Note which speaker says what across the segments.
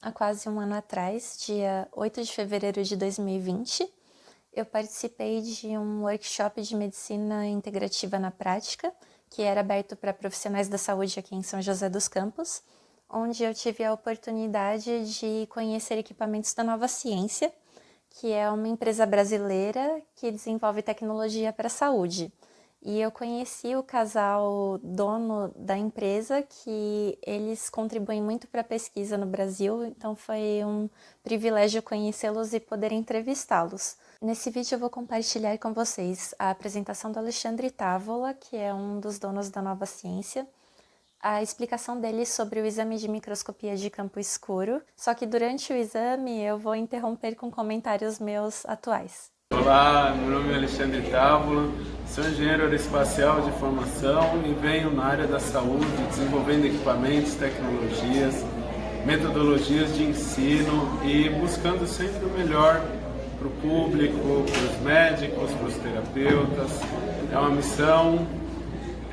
Speaker 1: há quase um ano atrás, dia 8 de fevereiro de 2020. Eu participei de um workshop de medicina integrativa na prática, que era aberto para profissionais da saúde aqui em São José dos Campos, onde eu tive a oportunidade de conhecer equipamentos da Nova Ciência, que é uma empresa brasileira que desenvolve tecnologia para a saúde. E eu conheci o casal dono da empresa, que eles contribuem muito para a pesquisa no Brasil, então foi um privilégio conhecê-los e poder entrevistá-los. Nesse vídeo eu vou compartilhar com vocês a apresentação do Alexandre Távola, que é um dos donos da Nova Ciência, a explicação dele sobre o exame de microscopia de campo escuro, só que durante o exame eu vou interromper com comentários meus atuais.
Speaker 2: Olá, meu nome é Alexandre Távola, sou engenheiro aeroespacial de formação e venho na área da saúde desenvolvendo equipamentos, tecnologias, metodologias de ensino e buscando sempre o melhor para o público, para os médicos, para os terapeutas. É uma missão,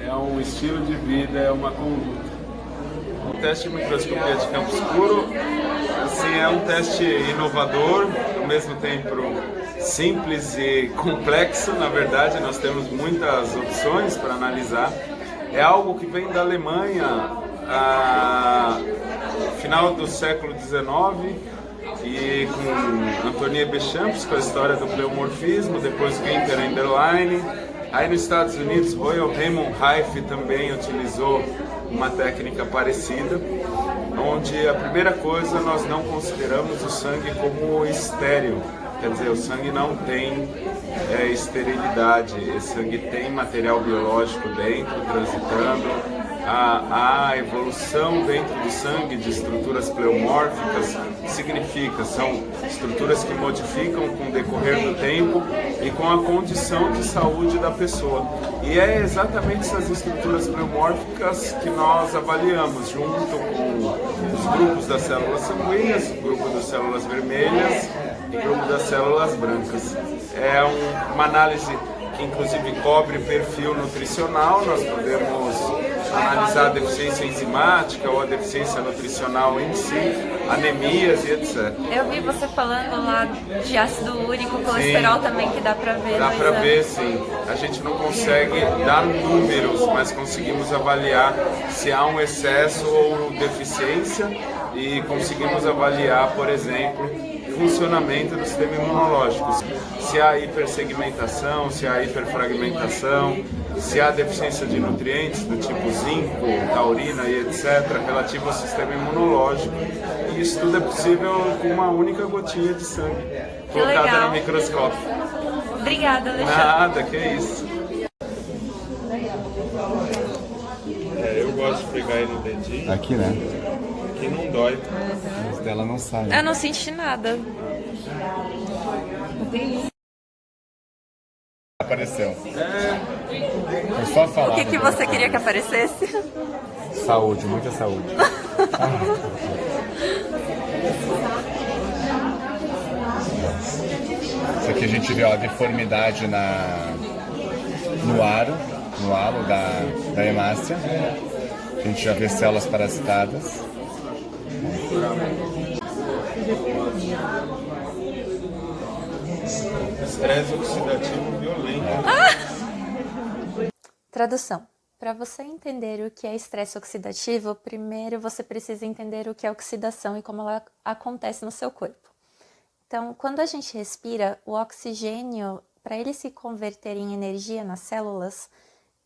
Speaker 2: é um estilo de vida, é uma conduta. O teste de microscopia de campo escuro é um teste inovador, ao mesmo tempo simples e complexo. Na verdade, nós temos muitas opções para analisar. É algo que vem da Alemanha, final do século XIX, e com Antoine Béchamp, com a história do pleomorfismo, depois Günther Enderlein. Aí nos Estados Unidos, Royal Raymond Rife também utilizou uma técnica parecida, onde a primeira coisa, nós não consideramos o sangue como estéril. Quer dizer, o sangue não tem esterilidade, esse sangue tem material biológico dentro, transitando. A evolução dentro do sangue de estruturas pleomórficas são estruturas que modificam com o decorrer do tempo e com a condição de saúde da pessoa. E é exatamente essas estruturas pleomórficas que nós avaliamos, junto com os grupos das células sanguíneas, o grupo das células vermelhas e o grupo das células brancas. É uma análise que inclusive cobre perfil nutricional. Nós podemos analisar a deficiência enzimática ou a deficiência nutricional em si, anemias e etc.
Speaker 1: Eu vi você falando lá de ácido úrico, colesterol também, que dá pra ver.
Speaker 2: Dá pra ver, sim. A gente não consegue dar números, mas conseguimos avaliar se há um excesso ou deficiência e conseguimos avaliar, por exemplo, funcionamento do sistema imunológico. Se há hipersegmentação, se há hiperfragmentação, se há deficiência de nutrientes do tipo zinco, taurina e etc., relativo ao sistema imunológico. E isso tudo é possível com uma única gotinha de sangue colocada no microscópio.
Speaker 1: Obrigada, Alexandre.
Speaker 2: Nada, que isso.
Speaker 3: Eu gosto de pegar ele no dedinho.
Speaker 4: Aqui, né?
Speaker 3: Que não dói.
Speaker 4: Mas dela não sai.
Speaker 1: Eu não senti nada.
Speaker 4: Apareceu. Foi só falar.
Speaker 1: O que você queria que aparecesse?
Speaker 4: Saúde, muita saúde. Isso aqui a gente vê a deformidade no halo da hemácia. A gente já vê células parasitadas.
Speaker 3: Estresse oxidativo violento.
Speaker 1: Tradução. Para você entender o que é estresse oxidativo, primeiro você precisa entender o que é oxidação e como ela acontece no seu corpo. Então, quando a gente respira, o oxigênio, para ele se converter em energia nas células,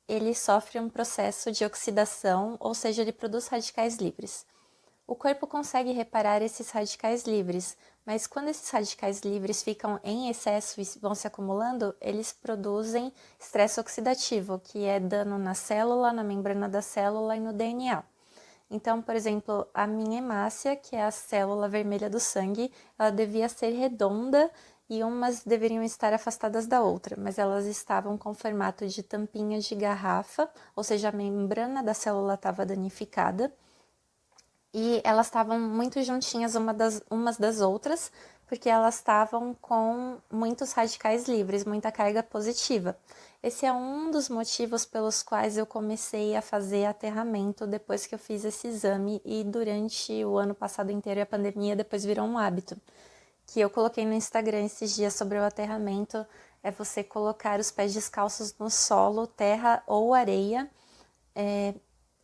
Speaker 1: ele sofre um processo de oxidação, ou seja, ele produz radicais livres. O corpo consegue reparar esses radicais livres, mas quando esses radicais livres ficam em excesso e vão se acumulando, eles produzem estresse oxidativo, que é dano na célula, na membrana da célula e no DNA. Então, por exemplo, a minha hemácia, que é a célula vermelha do sangue, ela devia ser redonda e umas deveriam estar afastadas da outra, mas elas estavam com formato de tampinha de garrafa, ou seja, a membrana da célula estava danificada. e elas estavam muito juntinhas umas das outras, porque elas estavam com muitos radicais livres, muita carga positiva. Esse é um dos motivos pelos quais eu comecei a fazer aterramento depois que eu fiz esse exame e durante o ano passado inteiro e a pandemia depois virou um hábito. Que eu coloquei no Instagram esses dias sobre o aterramento, é você colocar os pés descalços no solo, terra ou areia,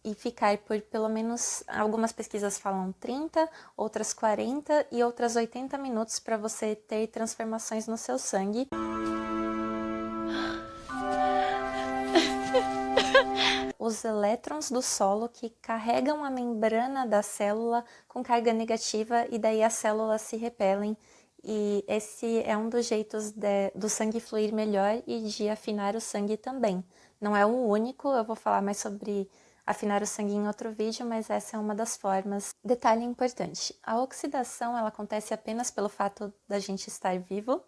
Speaker 1: e ficar por pelo menos, algumas pesquisas falam 30, outras 40 e outras 80 minutos para você ter transformações no seu sangue. Os elétrons do solo que carregam a membrana da célula com carga negativa e daí as células se repelem. E esse é um dos jeitos do sangue fluir melhor e de afinar o sangue também. Não é o único, eu vou falar mais sobre afinar o sangue em outro vídeo, mas essa é uma das formas. Detalhe importante, a oxidação ela acontece apenas pelo fato da gente estar vivo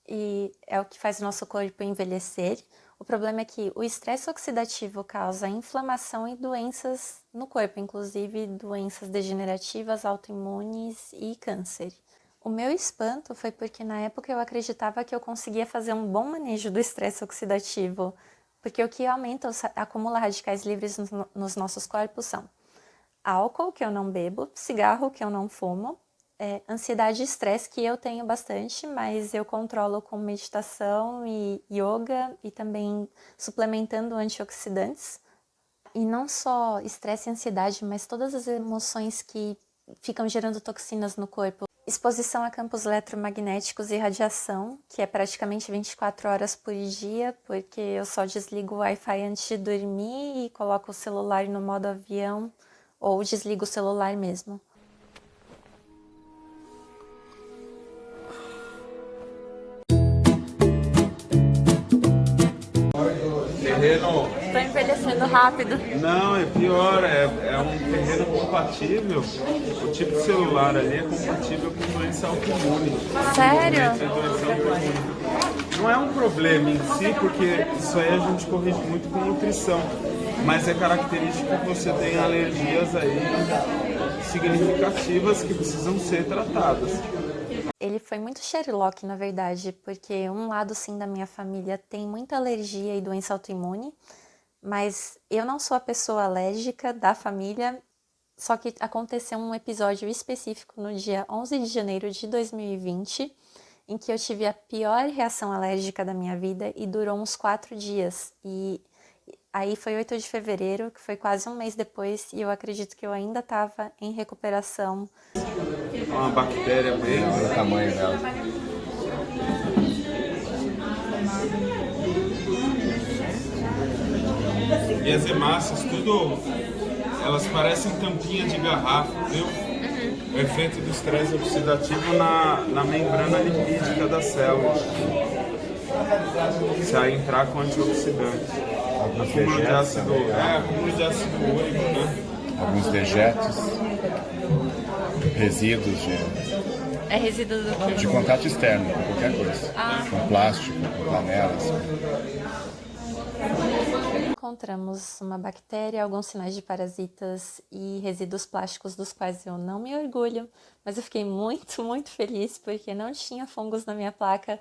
Speaker 1: e é o que faz o nosso corpo envelhecer. O problema é que o estresse oxidativo causa inflamação e doenças no corpo, inclusive doenças degenerativas, autoimunes e câncer. O meu espanto foi porque na época eu acreditava que eu conseguia fazer um bom manejo do estresse oxidativo, porque o que acumula radicais livres nos nossos corpos são álcool, que eu não bebo, cigarro, que eu não fumo, ansiedade e estresse, que eu tenho bastante, mas eu controlo com meditação e yoga e também suplementando antioxidantes. E não só estresse e ansiedade, mas todas as emoções que ficam gerando toxinas no corpo. Exposição a campos eletromagnéticos e radiação, que é praticamente 24 horas por dia, porque eu só desligo o Wi-Fi antes de dormir e coloco o celular no modo avião, ou desligo o celular mesmo.
Speaker 2: Terreno...
Speaker 1: Tô envelhecendo rápido.
Speaker 2: Não, é pior, é um terreno compatível. O tipo de celular ali é compatível com doença autoimune.
Speaker 1: Sério?
Speaker 2: Doença autoimune. Não é um problema em si, porque isso aí a gente corrige muito com nutrição. Mas é característico que você tem alergias aí significativas que precisam ser tratadas.
Speaker 1: Ele foi muito Sherlock, na verdade, porque um lado, sim, da minha família tem muita alergia e doença autoimune, mas eu não sou a pessoa alérgica da família, só que aconteceu um episódio específico no dia 11 de janeiro de 2020, em que eu tive a pior reação alérgica da minha vida e durou uns 4 dias. E aí foi 8 de fevereiro, que foi quase um mês depois, e eu acredito que eu ainda estava em recuperação.
Speaker 2: Uma bactéria bem...
Speaker 4: Olha o tamanho dela.
Speaker 2: E as hemácias, tudo, elas parecem tampinha de garrafa, viu? O efeito do estresse oxidativo na membrana lipídica da célula. Se aí entrar com antioxidante. Acúmulo de ácido, acúmulo de ácido úrico, né?
Speaker 4: Alguns dejetos, resíduos
Speaker 1: É resíduo do quê?
Speaker 4: de contato externo, com qualquer coisa. Com plástico, com panelas.
Speaker 1: Encontramos uma bactéria, alguns sinais de parasitas e resíduos plásticos dos quais eu não me orgulho, mas eu fiquei muito, muito feliz porque não tinha fungos na minha placa.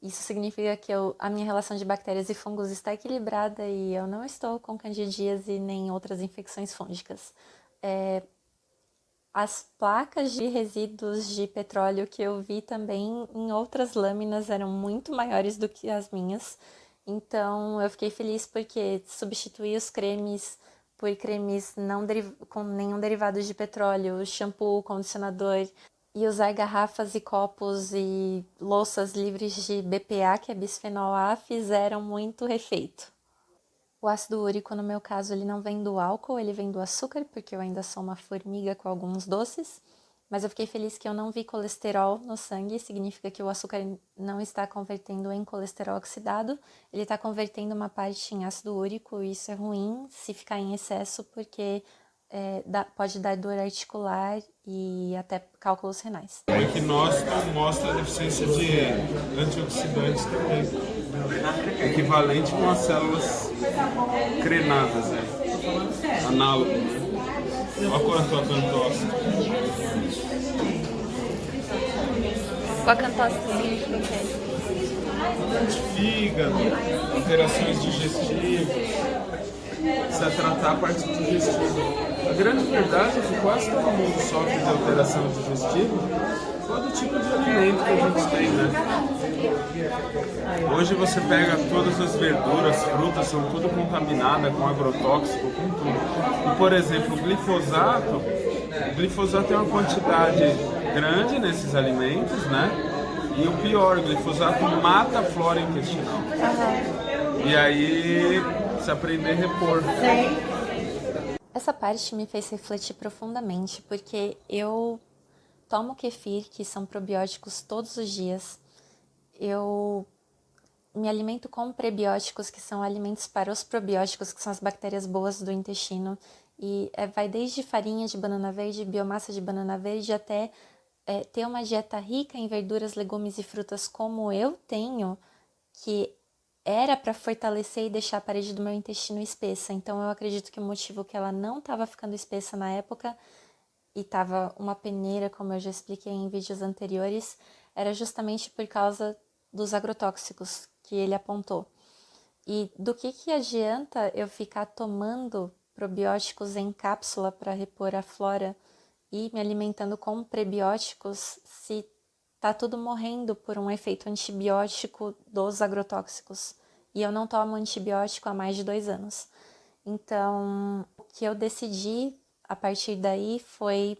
Speaker 1: Isso significa que a minha relação de bactérias e fungos está equilibrada e eu não estou com candidíase nem outras infecções fúngicas. As placas de resíduos de petróleo que eu vi também em outras lâminas eram muito maiores do que as minhas. Então eu fiquei feliz porque substituí os cremes por cremes não com nenhum derivado de petróleo, shampoo, condicionador, e usar garrafas e copos e louças livres de BPA, que é bisfenol A, fizeram muito efeito. O ácido úrico, no meu caso, ele não vem do álcool, ele vem do açúcar, porque eu ainda sou uma formiga com alguns doces. Mas eu fiquei feliz que eu não vi colesterol no sangue, significa que o açúcar não está convertendo em colesterol oxidado, ele está convertendo uma parte em ácido úrico, e isso é ruim se ficar em excesso, porque pode dar dor articular e até cálculos renais.
Speaker 2: O equinócito mostra a deficiência de antioxidantes também, equivalente com as células crenadas, análogo. Olha quanto acantosta.
Speaker 1: O acantóxico significa o quê?
Speaker 2: Fígado, alterações digestivas. Precisa tratar a parte digestiva. A grande verdade é que quase todo mundo sofre de alteração digestiva. Todo tipo de alimento que a gente tem, né? Hoje você pega todas as verduras, frutas, são tudo contaminadas com agrotóxico, com tudo. E, por exemplo, o glifosato é uma quantidade grande nesses alimentos, né? E o pior, o glifosato mata a flora intestinal. E aí, precisa aprender a repor.
Speaker 1: Essa parte me fez refletir profundamente, porque eu tomo kefir, que são probióticos, todos os dias. Eu me alimento com prebióticos, que são alimentos para os probióticos, que são as bactérias boas do intestino. E vai desde farinha de banana verde, biomassa de banana verde, até ter uma dieta rica em verduras, legumes e frutas como eu tenho, que era para fortalecer e deixar a parede do meu intestino espessa. Então eu acredito que o motivo que ela não estava ficando espessa na época e estava uma peneira, como eu já expliquei em vídeos anteriores, era justamente por causa dos agrotóxicos que ele apontou. E do que adianta eu ficar tomando probióticos em cápsula para repor a flora e me alimentando com prebióticos se tá tudo morrendo por um efeito antibiótico dos agrotóxicos? E eu não tomo antibiótico há mais de 2 anos. Então, o que eu decidi a partir daí foi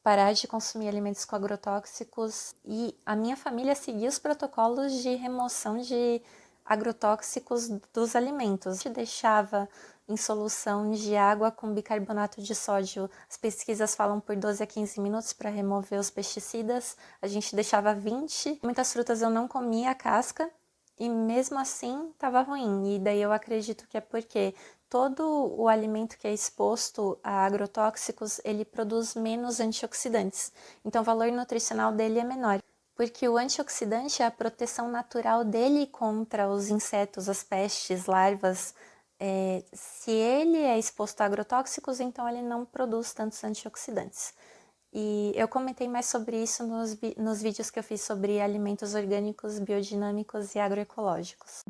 Speaker 1: parar de consumir alimentos com agrotóxicos e a minha família seguir os protocolos de remoção de agrotóxicos dos alimentos. A gente deixava em solução de água com bicarbonato de sódio. As pesquisas falam por 12 a 15 minutos para remover os pesticidas. A gente deixava 20. Muitas frutas eu não comia a casca e mesmo assim estava ruim. E daí eu acredito que é porque todo o alimento que é exposto a agrotóxicos, ele produz menos antioxidantes. Então o valor nutricional dele é menor. Porque o antioxidante é a proteção natural dele contra os insetos, as pestes, larvas. Se ele é exposto a agrotóxicos, então ele não produz tantos antioxidantes. E eu comentei mais sobre isso nos vídeos que eu fiz sobre alimentos orgânicos, biodinâmicos e agroecológicos.